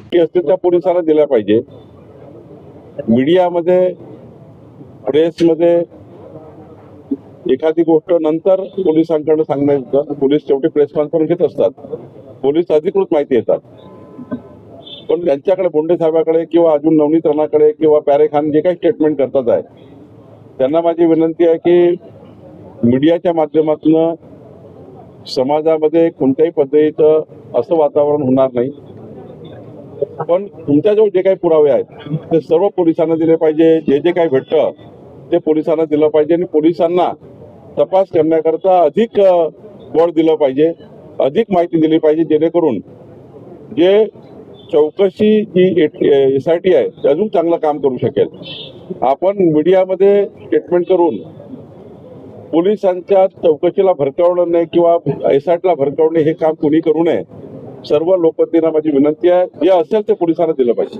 गोष्टी असतील त्या पोलिसांना दिल्या पाहिजे. मीडियामध्ये, प्रेसमध्ये एखादी गोष्ट नंतर पोलिसांकडे सांगण्याचं, पोलीस शेवटी प्रेस कॉन्फरन्स घेत असतात, पोलीस अधिकृत माहिती येतात. पण त्यांच्याकडे, बोंडे साहेबांकडे किंवा अजून नवनीत राणाकडे किंवा प्यारे खान जे काही स्टेटमेंट करतात आहे, त्यांना माझी विनंती आहे की मीडियाच्या माध्यमातून समाजामध्ये कोणत्याही पद्धतीचं असं वातावरण होणार नाही. पण तुमच्याजवळ जे काही पुरावे आहेत ते सर्व पोलिसांना दिले पाहिजे. जे जे काही भेटतं ते पोलिसांना दिलं पाहिजे आणि पोलिसांना तपास करण्याकरता अधिक बळ दिलं पाहिजे, अधिक माहिती दिली पाहिजे, जेणेकरून जे चौकशी जी SIT आहे ते अजून चांगलं काम करू शकेल. आपण मीडियामध्ये स्टेटमेंट करून पोलिसांच्या चौकशीला भरकवणं नाही किंवा SITला भरकवणे हे काम कोणी करू नये. सर्व लोकप्रतिनिधींना माझी विनंती आहे, जे असेल ते पोलिसांना दिलं पाहिजे.